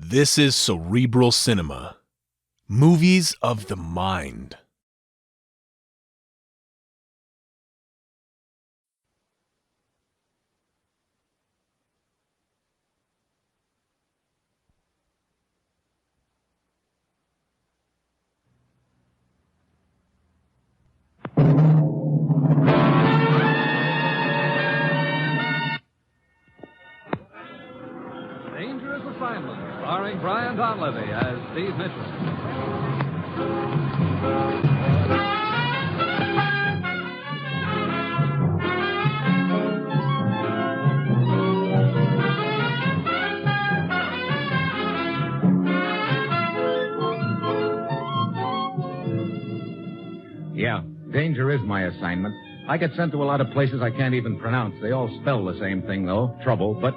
This is Cerebral Cinema. Movies of the mind. Dangerous Assignment, starring Brian Donlevy as Steve Mitchell. Yeah, danger is my assignment. I get sent to a lot of places I can't even pronounce. They all spell the same thing, though, trouble. But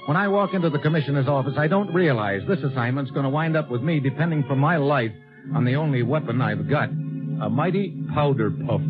when I walk into the commissioner's office, I don't realize this assignment's going to wind up with me depending for my life on the only weapon I've got, a mighty powder puff.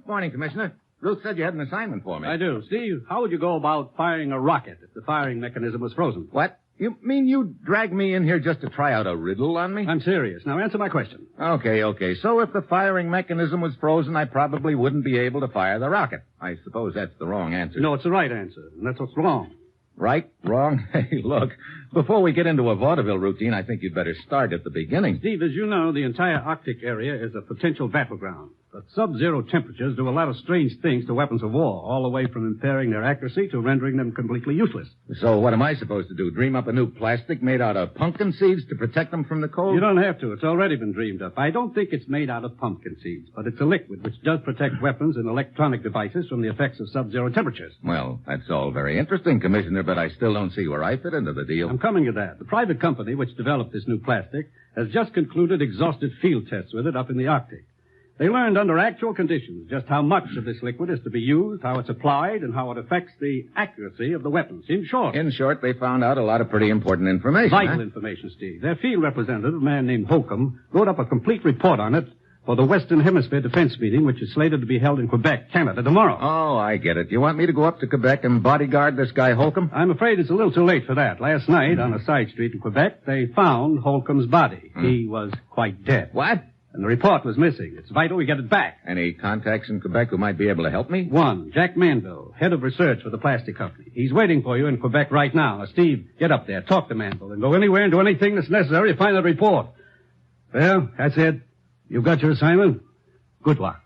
Morning, Commissioner. Ruth said you had an assignment for me. I do. Steve, how would you go about firing a rocket if the firing mechanism was frozen? What? You mean you dragged me in here just to try out a riddle on me? I'm serious. Now answer my question. Okay. So if the firing mechanism was frozen, I probably wouldn't be able to fire the rocket. I suppose that's the wrong answer. No, it's the right answer, and that's what's wrong. Right? Wrong? Hey, look, before we get into a vaudeville routine, I think you'd better start at the beginning. Steve, as you know, the entire Arctic area is a potential battleground. But sub-zero temperatures do a lot of strange things to weapons of war, all the way from impairing their accuracy to rendering them completely useless. So what am I supposed to do? Dream up a new plastic made out of pumpkin seeds to protect them from the cold? You don't have to. It's already been dreamed up. I don't think it's made out of pumpkin seeds, but it's a liquid which does protect weapons and electronic devices from the effects of sub-zero temperatures. Well, that's all very interesting, Commissioner, but I still don't see where I fit into the deal. I'm coming to that. The private company which developed this new plastic has just concluded exhaustive field tests with it up in the Arctic. They learned under actual conditions just how much of this liquid is to be used, how it's applied, and how it affects the accuracy of the weapons. In short, they found out a lot of pretty important information. Vital information, Steve. Their field representative, a man named Holcomb, wrote up a complete report on it for the Western Hemisphere Defense Meeting, which is slated to be held in Quebec, Canada, tomorrow. Oh, I get it. You want me to go up to Quebec and bodyguard this guy Holcomb? I'm afraid it's a little too late for that. Last night, on a side street in Quebec, they found Holcomb's body. He was quite dead. What? And the report was missing. It's vital we get it back. Any contacts in Quebec who might be able to help me? One, Jack Manville, head of research for the plastic company. He's waiting for you in Quebec right now. Now, Steve, get up there, talk to Manville, and go anywhere and do anything that's necessary to find that report. Well, that's it. You've got your assignment. Good luck.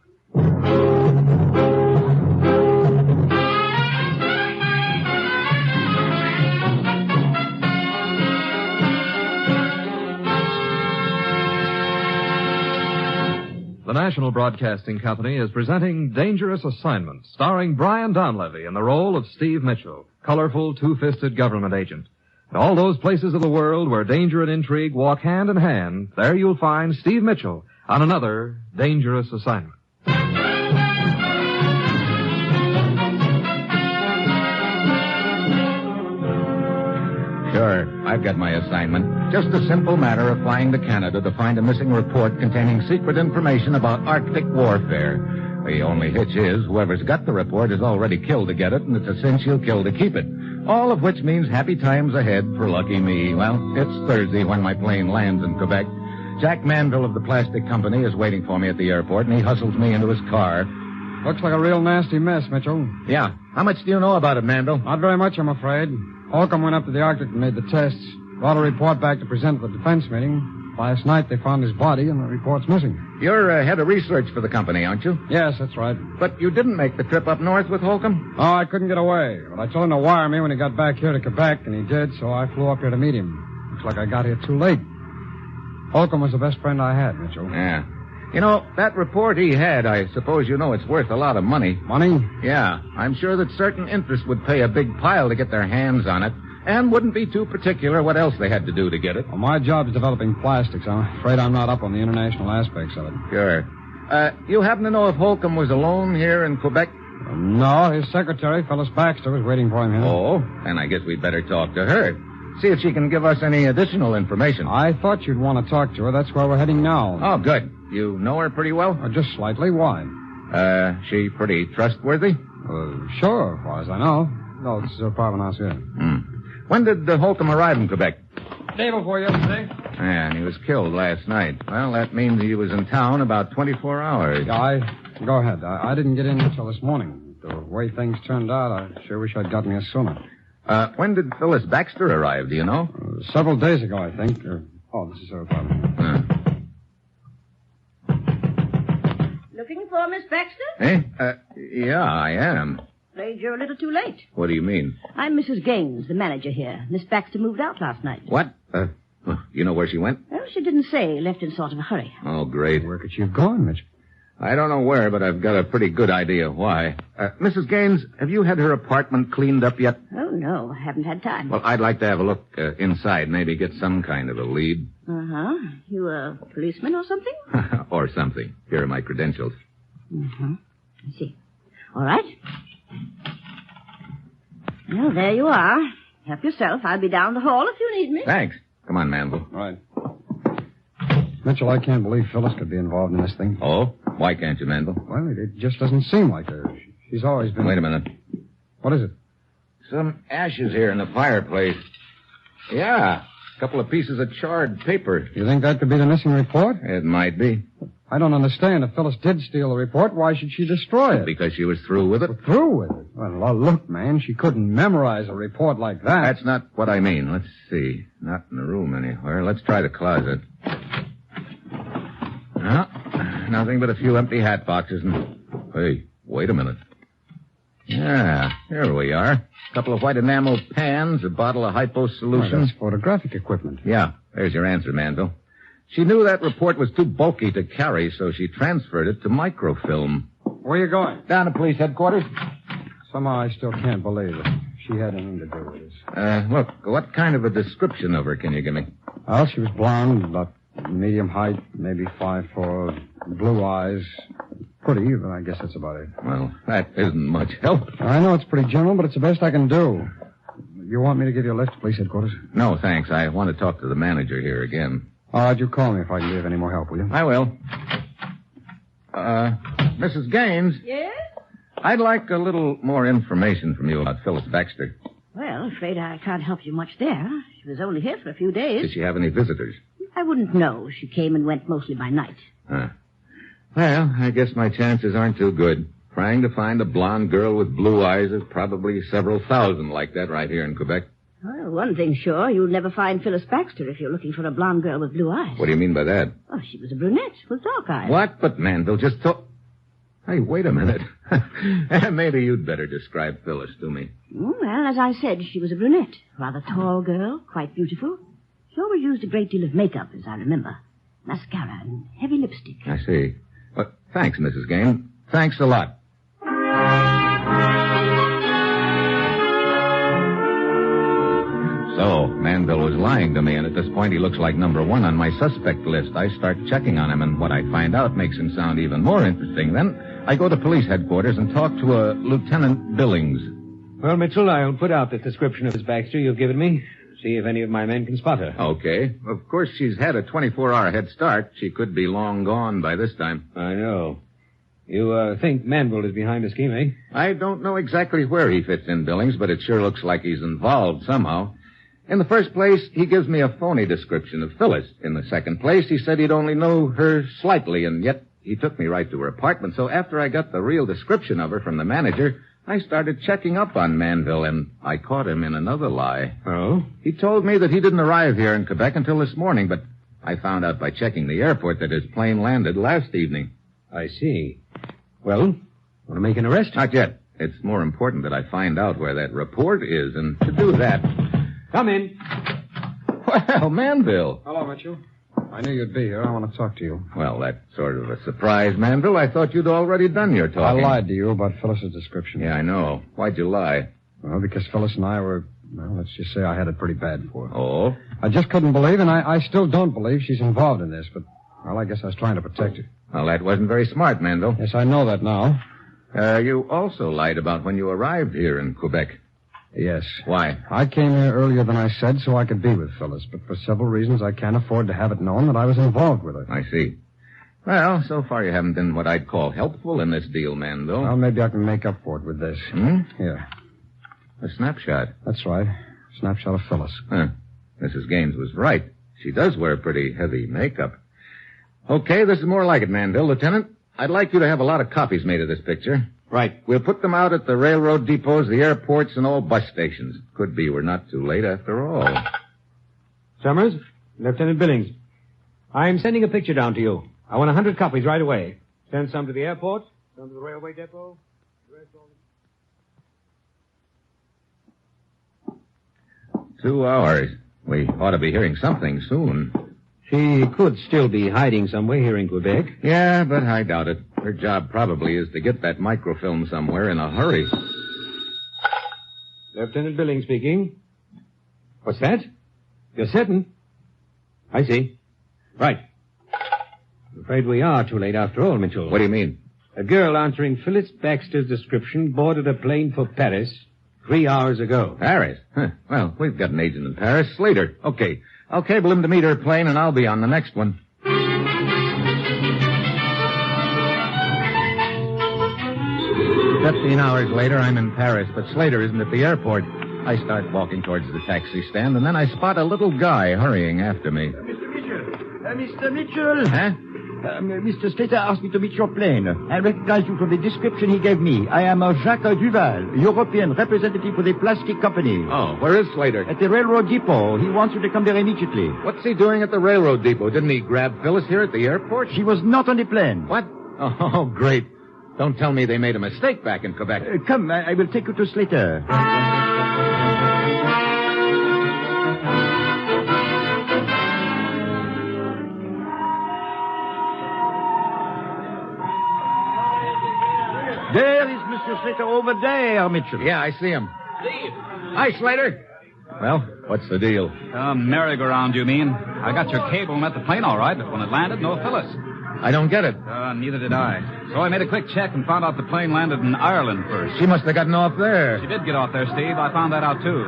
The National Broadcasting Company is presenting Dangerous Assignment, starring Brian Donlevy in the role of Steve Mitchell, colorful, two-fisted government agent. In all those places of the world where danger and intrigue walk hand in hand, there you'll find Steve Mitchell on another Dangerous Assignment. Sure, I've got my assignment. Just a simple matter of flying to Canada to find a missing report containing secret information about Arctic warfare. The only hitch is whoever's got the report is already killed to get it, and it's a cinch he'll kill to keep it. All of which means happy times ahead for lucky me. Well, it's Thursday when my plane lands in Quebec. Jack Manville of the plastic company is waiting for me at the airport, and he hustles me into his car. Looks like a real nasty mess, Mitchell. Yeah. How much do you know about it, Manville? Not very much, I'm afraid. Holcomb went up to the Arctic and made the tests. Brought a report back to present at the defense meeting. Last night they found his body, and the report's missing. You're head of research for the company, aren't you? Yes, that's right. But you didn't make the trip up north with Holcomb? Oh, I couldn't get away. But I told him to wire me when he got back here to Quebec, and he did, so I flew up here to meet him. Looks like I got here too late. Holcomb was the best friend I had, Mitchell. Yeah. You know, that report he had, I suppose you know it's worth a lot of money. Money? Yeah. I'm sure that certain interests would pay a big pile to get their hands on it, and wouldn't be too particular what else they had to do to get it. Well, my job's developing plastics. I'm afraid I'm not up on the international aspects of it. Sure. You happen to know if Holcomb was alone here in Quebec? No, his secretary, Phyllis Baxter, was waiting for him here. Oh, and I guess we'd better talk to her. See if she can give us any additional information. I thought you'd want to talk to her. That's where we're heading now. Oh, good. You know her pretty well? Just slightly. Why? She pretty trustworthy? Sure, as far as I know. No, this is her apartment house here. When did Holcomb arrive in Quebec? Day before yesterday. Yeah, and he was killed last night. Well, that means he was in town about 24 hours. Go ahead. I didn't get in until this morning. The way things turned out, I sure wish I'd gotten here sooner. When did Phyllis Baxter arrive, do you know? Several days ago, I think. This is her apartment. Looking for Miss Baxter? Eh? Yeah, I am. Afraid you're a little too late. What do you mean? I'm Mrs. Gaines, the manager here. Miss Baxter moved out last night. What? You know where she went? Well, she didn't say. Left in sort of a hurry. Oh, great. Where could she have gone, Mitch? I don't know where, but I've got a pretty good idea why. Mrs. Gaines, have you had her apartment cleaned up yet? Oh, no. I haven't had time. Well, I'd like to have a look inside, maybe get some kind of a lead. Uh-huh. You a policeman or something? Or something. Here are my credentials. Mm-hmm. I see. All right. Well, there you are. Help yourself. I'll be down the hall if you need me. Thanks. Come on, Manville. All right. Mitchell, I can't believe Phyllis could be involved in this thing. Oh? Why can't you, Manville? Well, it just doesn't seem like her. She's always been... Wait a minute. What is it? Some ashes here in the fireplace. Yeah. A couple of pieces of charred paper. You think that could be the missing report? It might be. I don't understand. If Phyllis did steal the report, why should she destroy it? Because she was through with it. Through with it? Well, look, man, she couldn't memorize a report like that. That's not what I mean. Let's see. Not in the room anywhere. Let's try the closet. No, nothing but a few empty hat boxes and... Hey, wait a minute. Yeah, here we are. A couple of white enamel pans, a bottle of hypo solution. Oh, that's photographic equipment. Yeah, there's your answer, Manville. She knew that report was too bulky to carry, so she transferred it to microfilm. Where are you going? Down to police headquarters. Somehow I still can't believe it. She had anything to do with this. Look, what kind of a description of her can you give me? Well, she was blonde, about medium height, maybe 5'4", blue eyes. Pretty, but I guess that's about it. Well, that isn't much help. I know it's pretty general, but it's the best I can do. You want me to give you a lift to police headquarters? No, thanks. I want to talk to the manager here again. All right, you call me if I can give any more help, will you? I will. Mrs. Gaines? Yes? I'd like a little more information from you about Phyllis Baxter. Well, afraid I can't help you much there. She was only here for a few days. Did she have any visitors? I wouldn't know. She came and went mostly by night. Well, I guess my chances aren't too good. Trying to find a blonde girl with blue eyes is probably several thousand like that right here in Quebec. Well, one thing's sure, you'll never find Phyllis Baxter if you're looking for a blonde girl with blue eyes. What do you mean by that? Oh, she was a brunette with dark eyes. What? But Manville just told... Hey, wait a minute. Maybe you'd better describe Phyllis to me. Well, as I said, she was a brunette. Rather tall girl, quite beautiful. She always used a great deal of makeup, as I remember. Mascara and heavy lipstick. I see. Well, thanks, Mrs. Gaines. Thanks a lot. So, Manville was lying to me, and at this point he looks like number one on my suspect list. I start checking on him, and what I find out makes him sound even more interesting. Then I go to police headquarters and talk to a Lieutenant Billings. Well, Mitchell, I'll put out the description of Miss Baxter you've given me. See if any of my men can spot her. Okay. Of course, she's had a 24-hour head start. She could be long gone by this time. I know. You think Manville is behind the scheme, eh? I don't know exactly where he fits in, Billings, but it sure looks like he's involved somehow. In the first place, he gives me a phony description of Phyllis. In the second place, he said he'd only know her slightly, and yet he took me right to her apartment. So after I got the real description of her from the manager, I started checking up on Manville, and I caught him in another lie. Oh? He told me that he didn't arrive here in Quebec until this morning, but I found out by checking the airport that his plane landed last evening. I see. Well, want to make an arrest? Not yet. It's more important that I find out where that report is, and to do that... Come in. Well, Manville. Hello, Mitchell. I knew you'd be here. I want to talk to you. Well, that's sort of a surprise, Manville. I thought you'd already done your talking. I lied to you about Phyllis's description. Yeah, I know. Why'd you lie? Well, because Phyllis and I were, well, let's just say I had it pretty bad for her. Oh? I just couldn't believe, and I still don't believe she's involved in this, but, well, I guess I was trying to protect her. Well, that wasn't very smart, Manville. Yes, I know that now. You also lied about when you arrived here in Quebec. Yes. Why? I came here earlier than I said so I could be with Phyllis, but for several reasons I can't afford to have it known that I was involved with her. I see. Well, so far you haven't been what I'd call helpful in this deal, Mandel. Well, maybe I can make up for it with this. Here. A snapshot. That's right. Snapshot of Phyllis. Huh. Mrs. Gaines was right. She does wear pretty heavy makeup. Okay, this is more like it, Mandel. Lieutenant, I'd like you to have a lot of copies made of this picture. Right. We'll put them out at the railroad depots, the airports, and all bus stations. Could be we're not too late after all. Summers, Lieutenant Billings, I'm sending a picture down to you. I want 100 copies right away. Send some to the airport, some to the railway depot. 2 hours. We ought to be hearing something soon. She could still be hiding somewhere here in Quebec. Yeah, but I doubt it. Her job probably is to get that microfilm somewhere in a hurry. Lieutenant Billings speaking. What's that? You're certain? I see. Right. I'm afraid we are too late after all, Mitchell. What do you mean? A girl answering Phyllis Baxter's description boarded a plane for Paris 3 hours ago. Paris? Huh. Well, we've got an agent in Paris. Slater. Okay. I'll cable him to meet her plane, and I'll be on the next one. 15 hours later, I'm in Paris, but Slater isn't at the airport. I start walking towards the taxi stand, and then I spot a little guy hurrying after me. Mr. Mitchell! Mr. Mitchell! Huh? Mr. Slater asked me to meet your plane. I recognize you from the description he gave me. I am Jacques Duval, European representative for the plastic company. Oh, where is Slater? At the railroad depot. He wants you to come there immediately. What's he doing at the railroad depot? Didn't he grab Phyllis here at the airport? She was not on the plane. What? Oh, great. Don't tell me they made a mistake back in Quebec. Come, I will take you to Slater. There is Mr. Slater over there, Mitchell. Yeah, I see him. Steve. Hi, Slater. Well, what's the deal? Merry-go-round, you mean? I got your cable and met the plane all right, but when it landed, no Phyllis. I don't get it. Neither did I. So I made a quick check and found out the plane landed in Ireland first. She must have gotten off there. She did get off there, Steve. I found that out, too.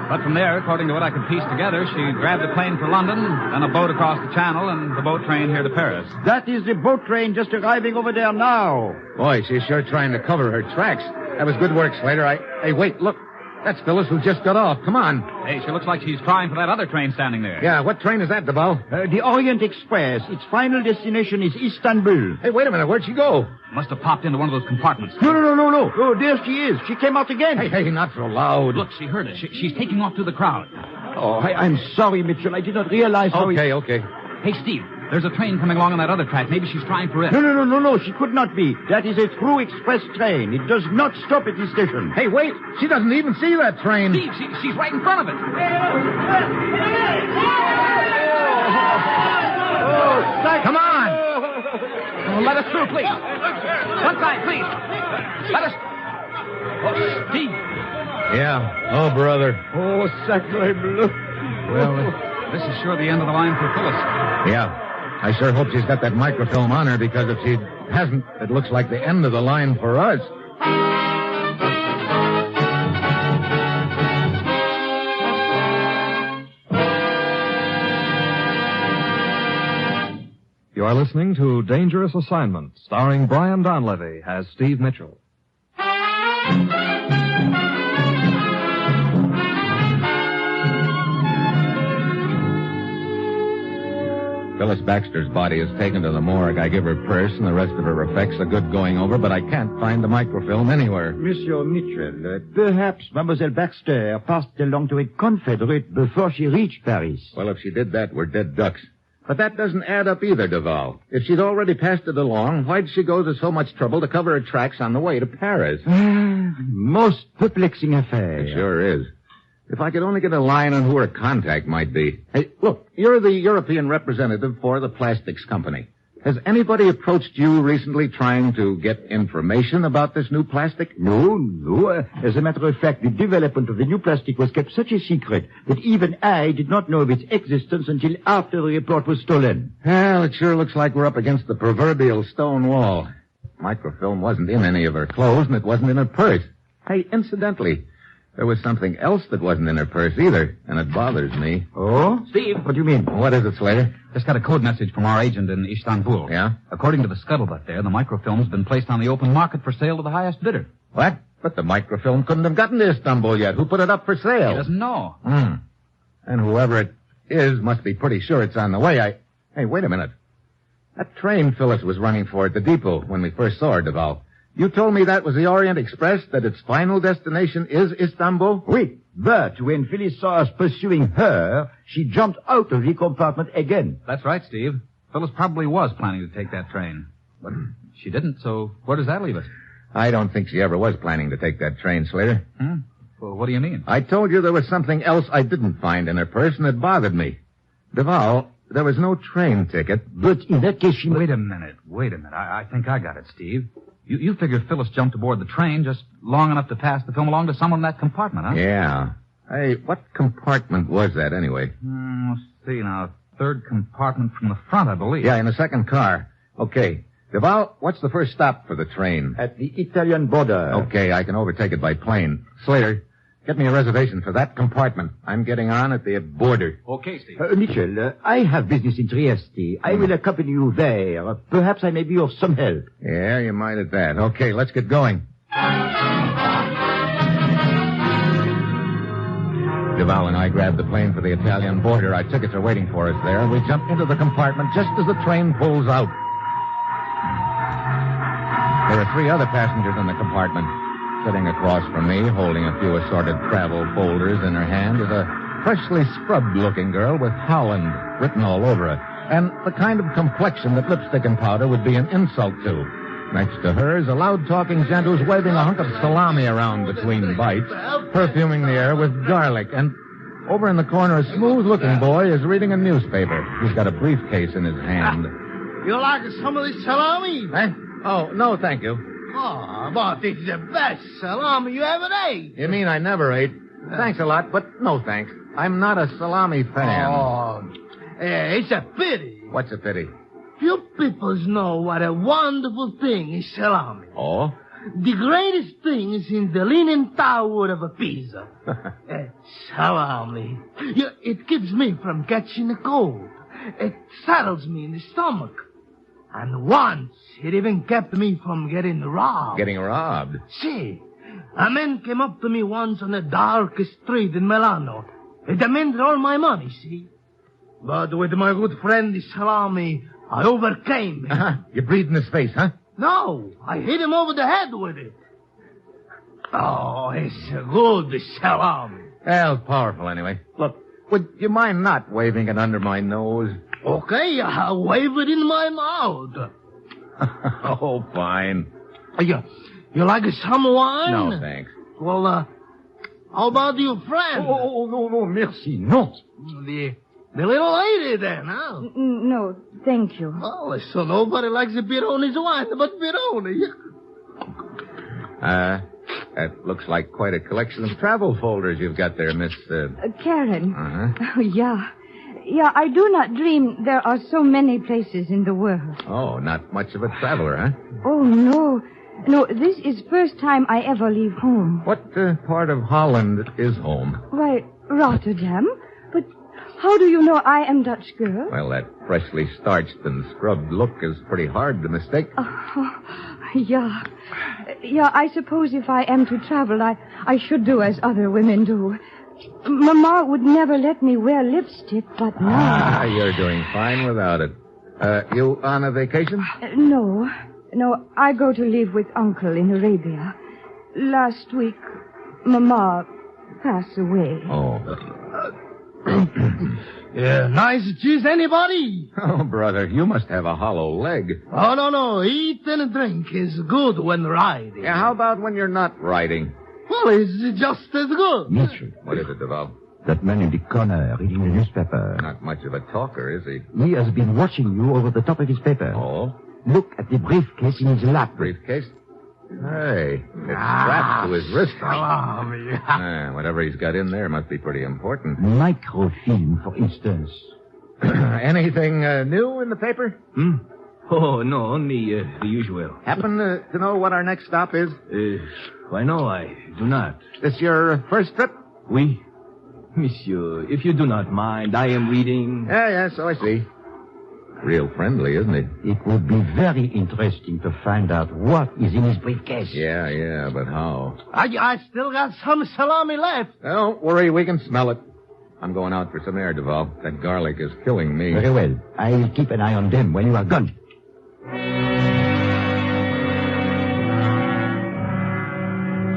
But from there, according to what I could piece together, she grabbed a plane for London, then a boat across the channel, and the boat train here to Paris. That is the boat train just arriving over there now. Boy, she's sure trying to cover her tracks. That was good work, Slater. Hey, wait, look. That's Phyllis who just got off. Come on. Hey, she looks like she's trying for that other train standing there. Yeah, what train is that, Duval? The Orient Express. Its final destination is Istanbul. Hey, wait a minute. Where'd she go? Must have popped into one of those compartments. No. Oh, there she is. She came out again. Hey, not so loud. Look, she heard us. She's taking off to the crowd. Oh, I'm sorry, Mitchell. I did not realize how... Okay. Hey, Steve, there's a train coming along on that other track. Maybe she's trying for it. No. She could not be. That is a through express train. It does not stop at the station. Hey, wait. She doesn't even see that train. Steve, she's right in front of it. Come on. Oh, let us through, please. One side, please. Let us... Oh, Steve. Yeah. Oh, brother. Oh, sacre bleu. Well, this is sure the end of the line for Phyllis. Yeah. I sure hope she's got that microfilm on her, because if she hasn't, it looks like the end of the line for us. You are listening to Dangerous Assignment, starring Brian Donlevy as Steve Mitchell. Phyllis Baxter's body is taken to the morgue. I give her purse and the rest of her effects a good going over, but I can't find the microfilm anywhere. Monsieur Mitchell, perhaps Mademoiselle Baxter passed along to a confederate before she reached Paris. Well, if she did that, we're dead ducks. But that doesn't add up either, Duval. If she'd already passed it along, why'd she go to so much trouble to cover her tracks on the way to Paris? Most perplexing affair. It sure is. If I could only get a line on who her contact might be. Hey, look, you're the European representative for the plastics company. Has anybody approached you recently trying to get information about this new plastic? No. As a matter of fact, the development of the new plastic was kept such a secret that even I did not know of its existence until after the report was stolen. Well, it sure looks like we're up against the proverbial stone wall. Microfilm wasn't in any of her clothes, and it wasn't in her purse. Hey, incidentally, There was something else that wasn't in her purse either, and it bothers me. Oh? Steve. What do you mean? What is it, Slater? Just got a code message from our agent in Istanbul. Yeah? According to the scuttlebutt there, the microfilm's been placed on the open market for sale to the highest bidder. What? But the microfilm couldn't have gotten to Istanbul yet. Who put it up for sale? He doesn't know. And whoever it is must be pretty sure it's on the way. Hey, wait a minute. That train Phyllis was running for at the depot when we first saw her, Duval. You told me that was the Orient Express, that its final destination is Istanbul? Oui, but when Phyllis saw us pursuing her, she jumped out of the compartment again. That's right, Steve. Phyllis probably was planning to take that train. But she didn't, so where does that leave us? I don't think she ever was planning to take that train, Slater. Well, what do you mean? I told you there was something else I didn't find in her purse, and it bothered me. Duval, there was no train ticket. But in that case, she... Wait a minute. I think I got it, Steve. You figure Phyllis jumped aboard the train just long enough to pass the film along to someone in that compartment, huh? Yeah. Hey, what compartment was that anyway? Let's see now. Third compartment from the front, I believe. Yeah, in the second car. Okay. Duval, what's the first stop for the train? At the Italian border. Okay, I can overtake it by plane. Slater, get me a reservation for that compartment. I'm getting on at the border. Okay, Steve. Mitchell, I have business in Trieste. I will accompany you there. Perhaps I may be of some help. Yeah, you might at that. Okay, let's get going. Duval and I grabbed the plane for the Italian border. Our tickets are waiting for us there, and we jumped into the compartment just as the train pulls out. There are 3 other passengers in the compartment. Sitting across from me, holding a few assorted travel folders in her hand, is a freshly scrubbed-looking girl with Holland written all over her, and the kind of complexion that lipstick and powder would be an insult to. Next to her is a loud-talking gent who's waving a hunk of salami around between bites, perfuming the air with garlic, and over in the corner, a smooth-looking boy is reading a newspaper. He's got a briefcase in his hand. You like some of this salami? Eh? Oh, no, thank you. Oh, but it's the best salami you ever ate. You mean I never ate? Thanks a lot, but no thanks. I'm not a salami fan. Oh, it's a pity. What's a pity? You people know what a wonderful thing is salami. Oh? The greatest thing is in the leaning tower of a pizza. Salami. It keeps me from catching a cold. It settles me in the stomach. And once, it even kept me from getting robbed. Getting robbed? See, a man came up to me once on a dark street in Milano. It demanded all my money, see? But with my good friend, the salami, I overcame him. You breathed in his face, huh? No, I hit him over the head with it. Oh, it's good, the salami. Well, powerful anyway. Look, would you mind not waving it under my nose? Okay, I'll wave it in my mouth. Oh, fine. You like some wine? No, thanks. Well, how about your friend? Oh, no, merci, no. The little lady then, huh? No, thank you. Oh, so nobody likes a Pironi's wine but Pironi. That looks like quite a collection of travel folders you've got there, Miss... Karen. Uh-huh. Oh, yeah. Yeah, I do not dream there are so many places in the world. Oh, not much of a traveler, huh? Oh, no. No, this is first time I ever leave home. What part of Holland is home? Why, Rotterdam. But how do you know I am Dutch girl? Well, that freshly starched and scrubbed look is pretty hard to mistake. Yeah. Yeah, I suppose if I am to travel, I should do as other women do. Mama would never let me wear lipstick, but now... You're doing fine without it. You on a vacation? No. No, I go to live with Uncle in Arabia. Last week, Mama passed away. Oh. Yeah, nice cheese, anybody? Oh, brother, you must have a hollow leg. Oh, no. Eat and drink is good when riding. Yeah, how about when you're not riding? Well, it's just as good. Mitchell, What is it, Duval? that man in the corner reading the newspaper. Not much of a talker, is he? He has been watching you over the top of his paper. Oh? Look at the briefcase in his lap. Briefcase? Hey, it's strapped to his wrist. Salami. Whatever he's got in there must be pretty important. Microfilm, for instance. Anything new in the paper? Oh, no, only the usual. Happen to know what our next stop is? Why, no, I do not. This your first trip? Oui. Monsieur, if you do not mind, I am reading... Yeah, so I see. Real friendly, isn't he? It would be very interesting to find out what is in his briefcase. Yeah, but how? I still got some salami left. Don't worry, we can smell it. I'm going out for some air, Duval. That garlic is killing me. Very well. I'll keep an eye on them when you are gone.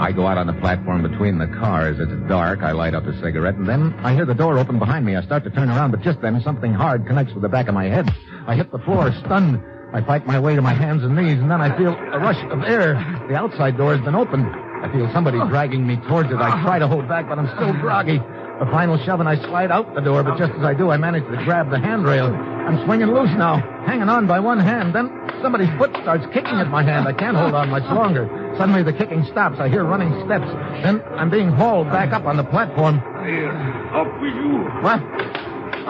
I go out on the platform between the cars. It's dark. I light up a cigarette, and then I hear the door open behind me. I start to turn around, but just then something hard connects with the back of my head. I hit the floor, stunned. I fight my way to my hands and knees, and then I feel a rush of air. The outside door has been opened. I feel somebody dragging me towards it. I try to hold back, but I'm still groggy. The final shove, and I slide out the door, but just as I do, I manage to grab the handrail. I'm swinging loose now, hanging on by one hand. Then somebody's foot starts kicking at my hand. I can't hold on much longer. Suddenly the kicking stops. I hear running steps. Then I'm being hauled back up on the platform. Up with you. What?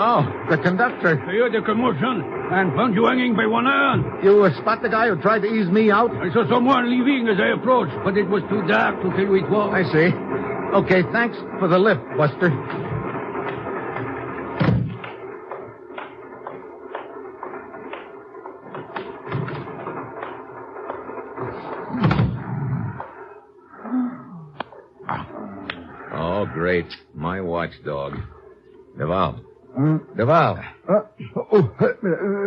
Oh, the conductor. I heard the commotion and found you hanging by one hand. You spot the guy who tried to ease me out? I saw someone leaving as I approached, but it was too dark to tell who it was. I see. Okay, thanks for the lift, Buster. Oh, great. My watchdog. Duval. Duval.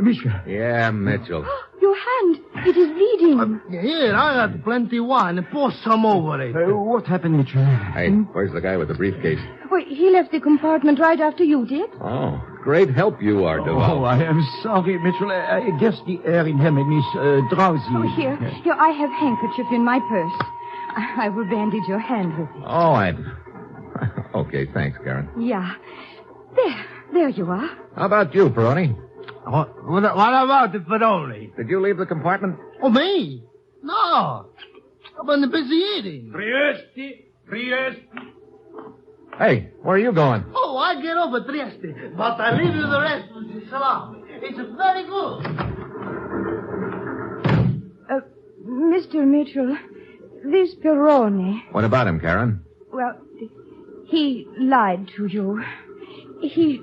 Mitchell. Yeah, Mitchell. Your hand. It is bleeding. Here, I got plenty wine. Pour some over it. What happened, Mitchell? Hey, where's the guy with the briefcase? Well, he left the compartment right after you did. Oh, great help you are, Duval. Oh, I am sorry, Mitchell. I guess the air in here made me drowsy. Oh, here, I have handkerchief in my purse. I will bandage your hand with it. Oh, Okay, thanks, Karen. Yeah. There you are. How about you, Peroni? What about the Peroni? Did you leave the compartment? Oh, me? No. I've been busy eating. Trieste. Hey, where are you going? Oh, I get off at Trieste, but I leave you the rest with the salami. It's very good. Mr. Mitchell, this Peroni, What about him, Karen? well, he lied to you. He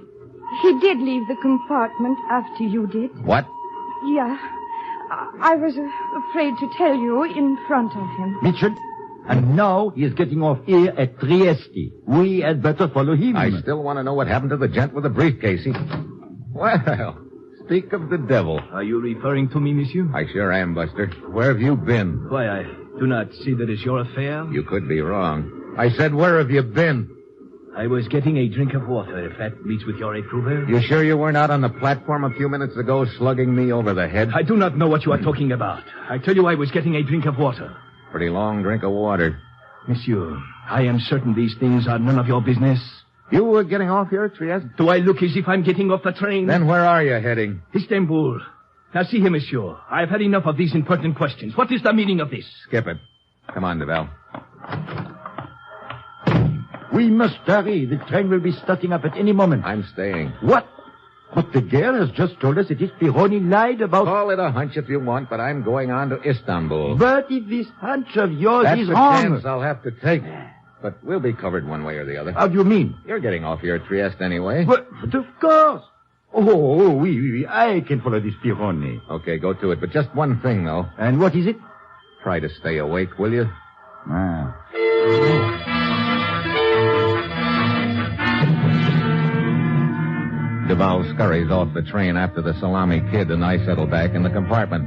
did leave the compartment after you did. What? Yeah. I was afraid to tell you in front of him. Mitchell, and now he is getting off here at Trieste. We had better follow him. I still want to know what happened to the gent with the briefcase. Well, speak of the devil. Are you referring to me, monsieur? I sure am, Buster. Where have you been? Why, I do not see that it's your affair. You could be wrong. I said, where have you been? I was getting a drink of water, if that meets with your approval. You sure you weren't out on the platform a few minutes ago slugging me over the head? I do not know what you are talking about. I tell you I was getting a drink of water. Pretty long drink of water. Monsieur, I am certain these things are none of your business. You were getting off here at Trieste? Do I look as if I'm getting off the train? Then where are you heading? Istanbul. Now see here, monsieur. I've had enough of these impertinent questions. What is the meaning of this? Skip it. Come on, Duval. We must hurry. The train will be starting up at any moment. I'm staying. What? But the girl has just told us that this Pironi lied about... Call it a hunch if you want, but I'm going on to Istanbul. But if this hunch of yours That's is a wrong... chance I'll have to take. But we'll be covered one way or the other. How do you mean? You're getting off here at Trieste anyway. But of course. Oh, oui. I can follow this Pironi. Okay, go to it. But just one thing, though. And what is it? Try to stay awake, will you? Ah. Duval scurries off the train after the salami kid, and I settle back in the compartment.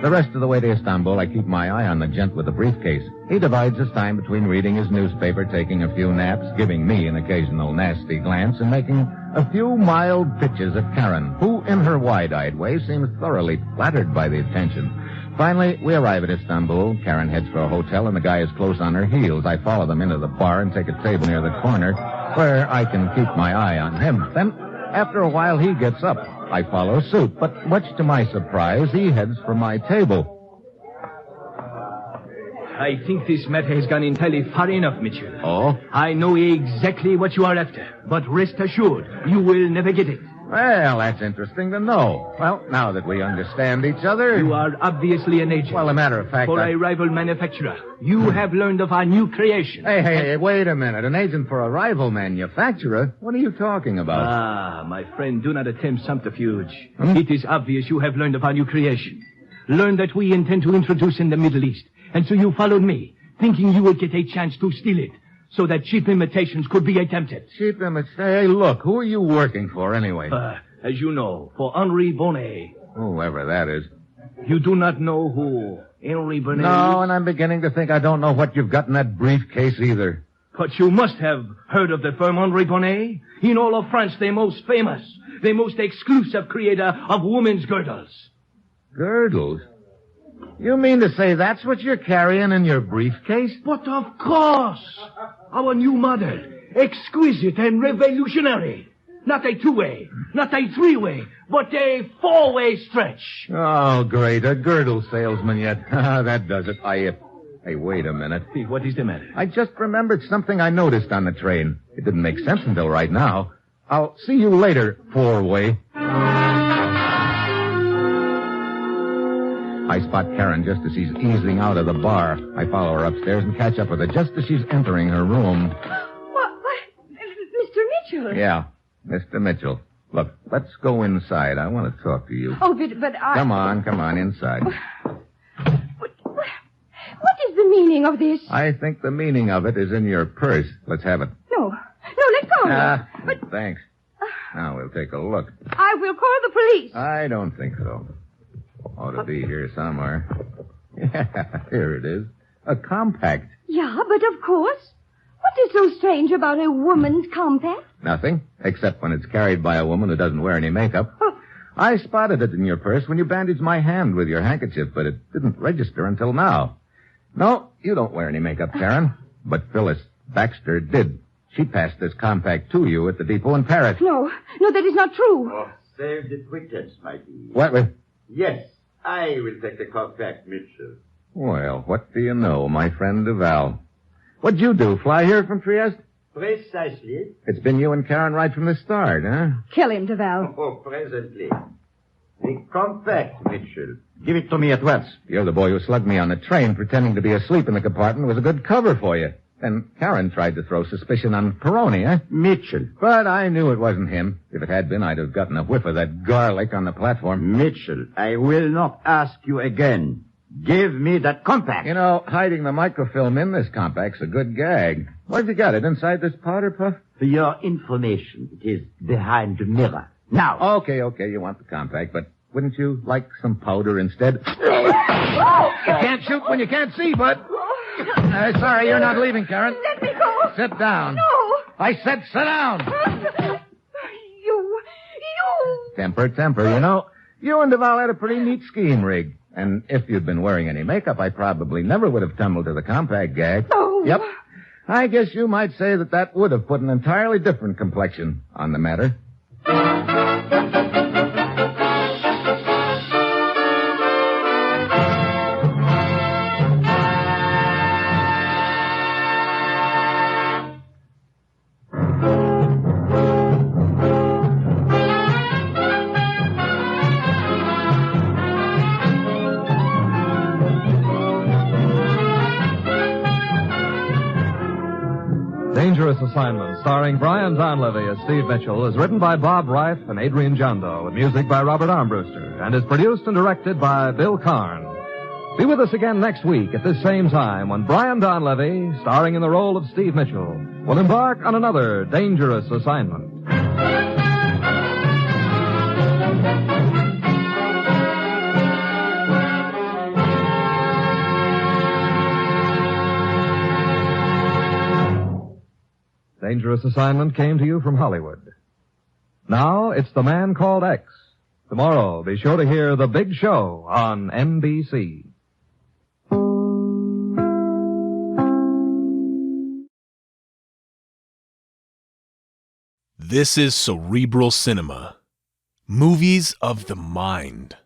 The rest of the way to Istanbul, I keep my eye on the gent with the briefcase. He divides his time between reading his newspaper, taking a few naps, giving me an occasional nasty glance, and making a few mild pitches at Karen, who, in her wide-eyed way, seems thoroughly flattered by the attention. Finally, we arrive at Istanbul. Karen heads for a hotel, and the guy is close on her heels. I follow them into the bar and take a table near the corner where I can keep my eye on him. Then, after a while, he gets up. I follow suit, but much to my surprise, he heads for my table. I think this matter has gone entirely far enough, Mitchell. Oh? I know exactly what you are after, but rest assured, you will never get it. Well, that's interesting to know. Well, now that we understand each other... You are obviously an agent. Well, a matter of fact... For a rival manufacturer. You have learned of our new creation. Hey, wait a minute. An agent for a rival manufacturer? What are you talking about? Ah, my friend, do not attempt subterfuge. It is obvious you have learned of our new creation. Learned that we intend to introduce in the Middle East. And so you followed me, thinking you would get a chance to steal it, so that cheap imitations could be attempted. Cheap imitations? Hey, look, who are you working for anyway? As you know, for Henri Bonnet. Whoever that is. You do not know who Henri Bonnet No, is? and I'm beginning to think I don't know what you've got in that briefcase either. But you must have heard of the firm Henri Bonnet. In all of France, the most famous, the most exclusive creator of women's girdles. Girdles? You mean to say that's what you're carrying in your briefcase? But of course! Our new model. Exquisite and revolutionary. Not a two-way, not a three-way, but a four-way stretch. Oh, great. A girdle salesman yet. That does it. Hey, wait a minute. What is the matter? I just remembered something I noticed on the train. It didn't make sense until right now. I'll see you later, four-way. I spot Karen just as she's easing out of the bar. I follow her upstairs and catch up with her just as she's entering her room. What? Mr. Mitchell? Yeah, Mr. Mitchell. Look, let's go inside. I want to talk to you. Oh, but I... Come on, inside. What is the meaning of this? I think the meaning of it is in your purse. Let's have it. No, let go. But... Thanks. Now we'll take a look. I will call the police. I don't think so. Ought to be here somewhere. Yeah, here it is. A compact. Yeah, but of course. What is so strange about a woman's compact? Nothing, except when it's carried by a woman who doesn't wear any makeup. I spotted it in your purse when you bandaged my hand with your handkerchief, but it didn't register until now. No, you don't wear any makeup, Karen. But Phyllis Baxter did. She passed this compact to you at the depot in Paris. No, that is not true. Oh, save the pretense, my dear. What? Yes, I will take the compact, Mitchell. Well, what do you know, my friend Duval? What'd you do, fly here from Trieste? Precisely. It's been you and Karen right from the start, huh? Kill him, Duval. Oh, presently. The compact, Mitchell. Give it to me at once. You're the boy who slugged me on the train pretending to be asleep in the compartment was a good cover for you. Then Karen tried to throw suspicion on Peroni, eh? Mitchell. But I knew it wasn't him. If it had been, I'd have gotten a whiff of that garlic on the platform. Mitchell, I will not ask you again. Give me that compact. You know, hiding the microfilm in this compact's a good gag. Where'd you get it? Inside this powder puff? For your information, it is behind the mirror. Now. Okay, you want the compact, but wouldn't you like some powder instead? You can't shoot when you can't see, bud. Sorry, you're not leaving, Karen. Let me go. Sit down. No. I said sit down. You. Temper. You know, you and Duval had a pretty neat scheme rig. And if you'd been wearing any makeup, I probably never would have tumbled to the compact gag. Oh. Yep. I guess you might say that would have put an entirely different complexion on the matter. Dangerous Assignment, starring Brian Donlevy as Steve Mitchell, is written by Bob Reif and Adrian Jondo, with music by Robert Armbruster, and is produced and directed by Bill Karn. Be with us again next week at this same time when Brian Donlevy, starring in the role of Steve Mitchell, will embark on another dangerous assignment. Dangerous Assignment came to you from Hollywood. Now it's The Man Called X. Tomorrow, be sure to hear The Big Show on NBC. This is Cerebral Cinema. Movies of the mind.